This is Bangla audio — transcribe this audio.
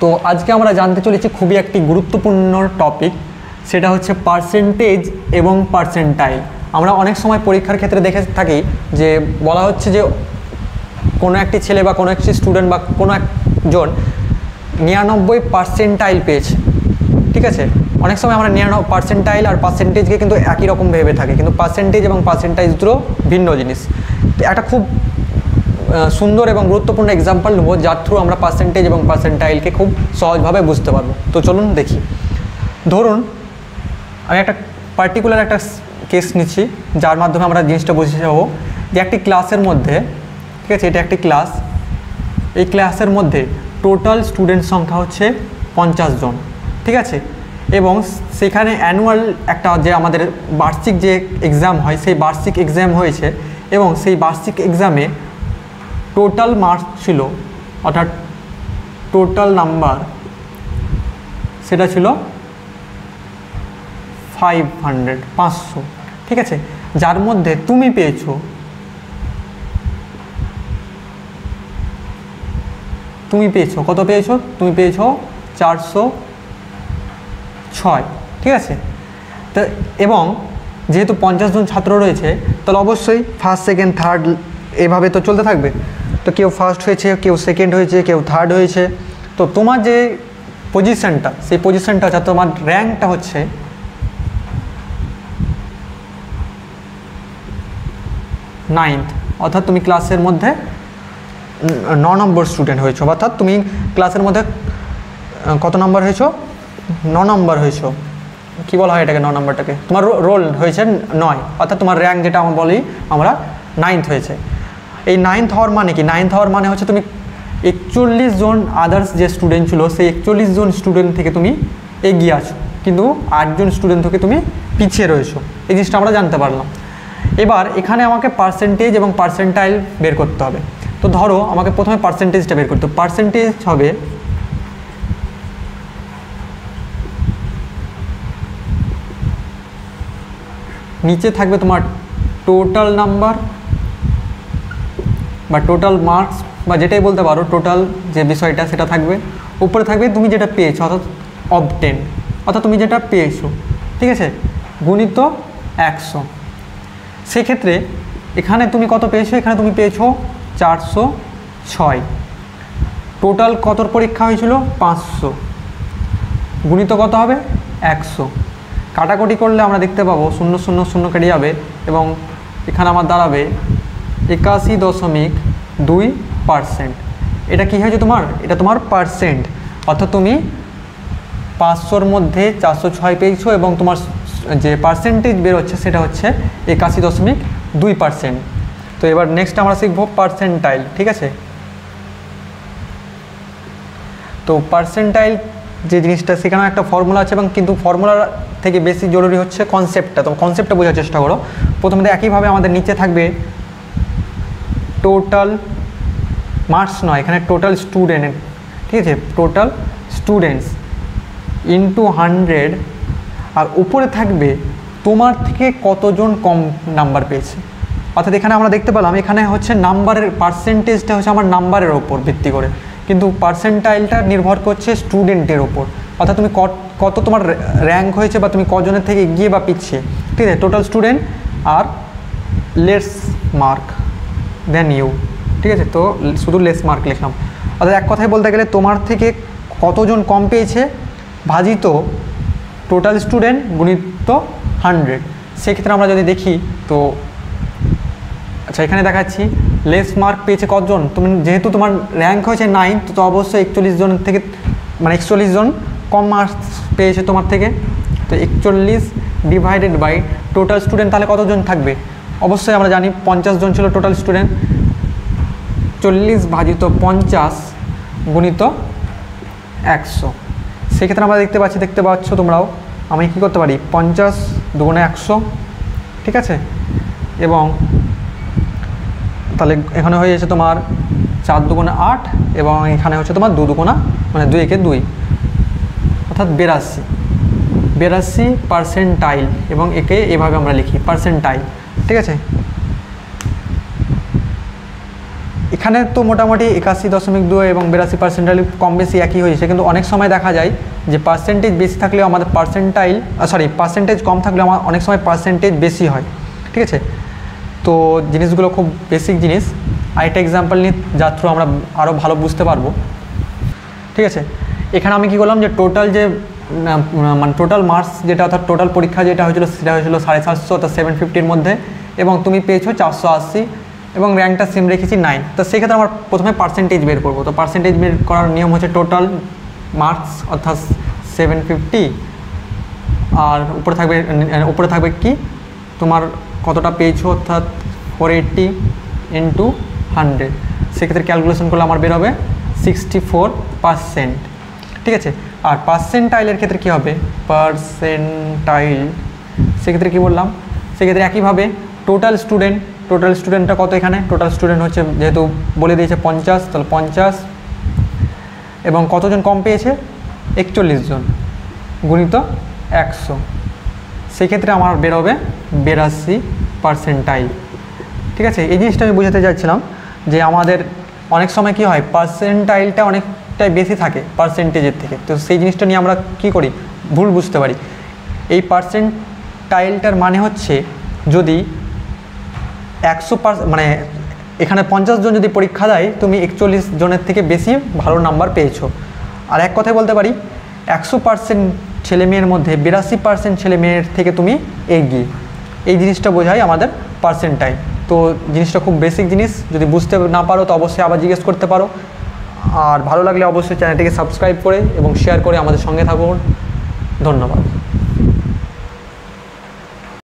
তো আজকে আমরা জানতে চলেছি খুবই একটি গুরুত্বপূর্ণ টপিক, সেটা হচ্ছে পার্সেন্টেজ এবং পার্সেন্টাইল। আমরা অনেক সময় পরীক্ষার ক্ষেত্রে দেখে থাকি যে বলা হচ্ছে যে কোনো একটি ছেলে বা কোনো একটি স্টুডেন্ট বা কোনো একজন 99% পেয়েছে, ঠিক আছে। অনেক সময় আমরা 99% আর পার্সেন্টেজকে কিন্তু একই রকম ভেবে থাকি, কিন্তু পার্সেন্টেজ এবং পার্সেন্টাইজ দুটো ভিন্ন জিনিস। একটা খুব সুন্দর এবং গুরুত্বপূর্ণ এক্সাম্পল নেব, যার থ্রু আমরা পার্সেন্টেজ এবং পার্সেন্টাইলকে খুব সহজভাবে বুঝতে পারবো। তো চলুন দেখি। ধরুন আমি একটা পার্টিকুলার একটা কেস নিচ্ছি, যার মাধ্যমে আমরা জিনিসটা বুঝতে যাবো যে একটি ক্লাসের মধ্যে, ঠিক আছে, এটা একটি ক্লাস, এই ক্লাসের মধ্যে টোটাল স্টুডেন্ট সংখ্যা হচ্ছে 50 জন, ঠিক আছে। এবং সেখানে অ্যানুয়াল একটা যে আমাদের বার্ষিক যে এক্সাম হয়, সেই বার্ষিক এক্সাম হয়েছে এবং সেই বার্ষিক এক্সামে টোটাল মার্কস ছিল, অর্থাৎ টোটাল নাম্বার সেটা ছিল 500, ঠিক আছে। যার মধ্যে তুমি পেয়েছো কত পেয়েছো? তুমি পেয়েছো 406, ঠিক আছে। তো এবং যেহেতু 50 জন ছাত্র রয়েছে, তাহলে অবশ্যই ফার্স্ট সেকেন্ড থার্ড এভাবে তো চলতে থাকবে। তো কেউ ফার্স্ট হয়েছে, কেউ সেকেন্ড হয়েছে, কেউ থার্ড হয়েছে। তো তোমার যে পজিশনটা, সেই পজিশনটা হচ্ছে, তোমার র্যাঙ্কটা হচ্ছে 9th, অর্থাৎ তুমি ক্লাসের মধ্যে 9 নম্বর স্টুডেন্ট হয়েছো, অর্থাৎ তুমি ক্লাসের মধ্যে কত নম্বর হয়েছো? 9 নম্বর হয়েছো। কী বলা হয় এটাকে? 9 নম্বরটাকে তোমার রোল হয়েছে 9, অর্থাৎ তোমার র্যাঙ্ক যেটা আমরা বলি আমরা 9th হয়েছে। এই 9th হওয়ার মানে কি? 9th হওয়ার মানে হচ্ছে তুমি 41 জন আদার্স যে স্টুডেন্ট ছিল, সেই 41 জন স্টুডেন্ট থেকে তুমি এগিয়ে আছো, কিন্তু 8 জন স্টুডেন্ট থেকে তুমি পিছিয়ে রয়েছো। এই জিনিসটা আমরা জানতে পারলাম। এবার এখানে আমাকে পার্সেন্টেজ এবং পার্সেন্টাইল বের করতে হবে। তো ধরো আমাকে প্রথমে পার্সেন্টেজটা বের করতে হবে। পার্সেন্টেজ হবে নিচে থাকবে তোমার টোটাল নাম্বার বা টোটাল মার্কস বা যেটাই বলতে পারো, টোটাল যে বিষয়টা সেটা থাকবে। উপরে থাকবে তুমি যেটা পেয়েছো, অর্থাৎ অবটেন, অর্থাৎ তুমি যেটা পেয়েছো, ঠিক আছে, গুণিত 100। সেক্ষেত্রে এখানে তুমি কত পেয়েছো? এখানে তুমি পেয়েছো 406। টোটাল কত পরীক্ষা হয়েছিল? 500, গুণিত কত হবে? 100। কাটাকুটি করলে আমরা দেখতে পাবো 0 0 0 কেটে যাবে এবং এখানে আমার দাঁড়াবে 81.2%। এটা কি হয়েছে তোমার? এটা তোমার পার্সেন্ট, অর্থাৎ তুমি 500-র মধ্যে 406 পেয়েছো এবং তোমার যে পার্সেন্টেজ বেরোচ্ছে সেটা হচ্ছে 81.2%। তো এবার নেক্সট আমরা শিখবো পার্সেন্টাইল, ঠিক আছে। তো পার্সেন্টাইল যে জিনিসটা, সেখানে একটা ফর্মুলা আছে এবং কিন্তু ফর্মুলার থেকে বেশি জরুরি হচ্ছে কনসেপ্টটা। তো কনসেপ্টটা বোঝার চেষ্টা করো। প্রথমে একইভাবে আমাদের নিচে থাকবে টোটাল মার্কস নয়, এখানে টোটাল স্টুডেন্ট, ঠিক আছে, টোটাল স্টুডেন্টস ইন্টু 100, আর উপরে থাকবে তোমার থেকে কতজন কম নাম্বার পেয়েছে। অর্থাৎ এখানে আমরা দেখতে পেলাম এখানে হচ্ছে নাম্বারের পার্সেন্টেজটা হচ্ছে আমার নাম্বারের ওপর ভিত্তি করে, কিন্তু পার্সেন্টাইলটা নির্ভর করছে স্টুডেন্টের ওপর, অর্থাৎ তুমি কত তোমার র্যাঙ্ক হয়েছে বা তুমি কজনের থেকে এগিয়ে বা পিছিয়ে, ঠিক আছে। Total student are less mark than you, ঠিক আছে। তো শুধু লেস মার্ক লিখলাম, অর্থাৎ এক কথায় বলতে গেলে তোমার থেকে কতজন কম পেয়েছে ভাজিত টোটাল স্টুডেন্ট গুণিত 100। সেক্ষেত্রে আমরা যদি দেখি তো আচ্ছা, এখানে দেখাচ্ছি লেস মার্ক পেয়েছে কতজন। তুমি যেহেতু তোমার র্যাঙ্ক হয়েছে 9, তো অবশ্যই 41 জনের থেকে, মানে 41 জন কম মার্কস পেয়েছে তোমার থেকে। তো 41 ডিভাইডেড বাই টোটাল স্টুডেন্ট, তাহলে কতজন থাকবে? অবশ্যই আমরা জানি 50 জন ছিল টোটাল স্টুডেন্ট। 40 ভাজিত 50 গুণিত 100। সেক্ষেত্রে আমরা দেখতে পাচ্ছ তোমরাও, আমি কী করতে পারি? 50 দুগুণে 100, ঠিক আছে। এবং তাহলে এখানে হয়ে যাচ্ছে তোমার 4 দুগুণে 8 এবং এখানে হচ্ছে তোমার 2 দুগুণা, মানে 2 একে 2, অর্থাৎ 82 পার্সেন্টাইল, এবং একে এভাবে আমরা লিখি পার্সেন্টাইল, ঠিক আছে। এখানে তো মোটামুটি 81.2 এবং 82 পার্সেন্টাইল কম বেশি একই হয়েছে, কিন্তু অনেক সময় দেখা যায় যে পার্সেন্টেজ বেশি থাকলেও আমাদের পার্সেন্টেজ কম থাকলেও আমার অনেক সময় পার্সেন্টেজ বেশি হয়। ঠিক আছে, তো জিনিসগুলো খুব বেসিক জিনিস। আরেকটা এক্সাম্পল নিই যার থ্রু আমরা আরও ভালো বুঝতে পারবো। ঠিক আছে, এখানে আমি কী করলাম যে টোটাল যে মানে টোটাল মার্কস যেটা অর্থাৎ টোটাল পরীক্ষা যেটা হয়েছিল সেটা হয়েছিল 750 অর্থাৎ 750-র মধ্যে, এবং তুমি পেয়েছো 480 এবং র্যাঙ্কটা সেম রেখেছি 9। তো সেক্ষেত্রে আমার প্রথমে পার্সেন্টেজ বের করবো। তো পার্সেন্টেজ বের করার নিয়ম হচ্ছে টোটাল মার্কস অর্থাৎ 750 আর উপরে থাকবে কি তোমার কতটা পেয়েছো অর্থাৎ 480 × 100। সেক্ষেত্রে ক্যালকুলেশন করলে আমার বের হবে 64%। ঠিক আছে, আর পার্সেন্টাইলের ক্ষেত্রে কী হবে, পার্সেন্টাইল সেক্ষেত্রে কী বললাম, সেক্ষেত্রে একইভাবে টোটাল স্টুডেন্টটা কত, এখানে টোটাল স্টুডেন্ট হচ্ছে যেহেতু বলে দিয়েছে 50, তাহলে 50 এবং কতজন কম পেয়েছে 41 জন গুণিত 100, সেক্ষেত্রে আমার বের হবে 82%। ঠিক আছে, এই জিনিসটা আমি বোঝাতে চাইছিলাম যে আমাদের অনেক সময় কি হয় পার্সেন্টাইলটা অনেকটাই বেশি থাকে পার্সেন্টেজের থেকে, তো সেই জিনিসটা নিয়ে আমরা কি করি ভুল বুঝতে পারি। এই পার্সেন্টাইলটার মানে হচ্ছে যদি 100% মানে এখানে 50 জন যদি পরীক্ষা দেয় তুমি 41 জনের থেকে বেশি ভালো নাম্বার পেয়েছো। আর এক কথায় বলতে পারি 100% ছেলেমেয়ের মধ্যে 82% ছেলেমেয়ের থেকে তুমি এগিয়ে, এই জিনিসটা বোঝায় আমাদের পার্সেন্টাইল। তো জিনিসটা খুব বেসিক জিনিস, যদি বুঝতে না পারো তো অবশ্যই আবার জিজ্ঞেস করতে পারো। আর ভালো লাগলে অবশ্যই চ্যানেলটিকে সাবস্ক্রাইব করে এবং শেয়ার করে আমাদের সঙ্গে থাকুন। ধন্যবাদ।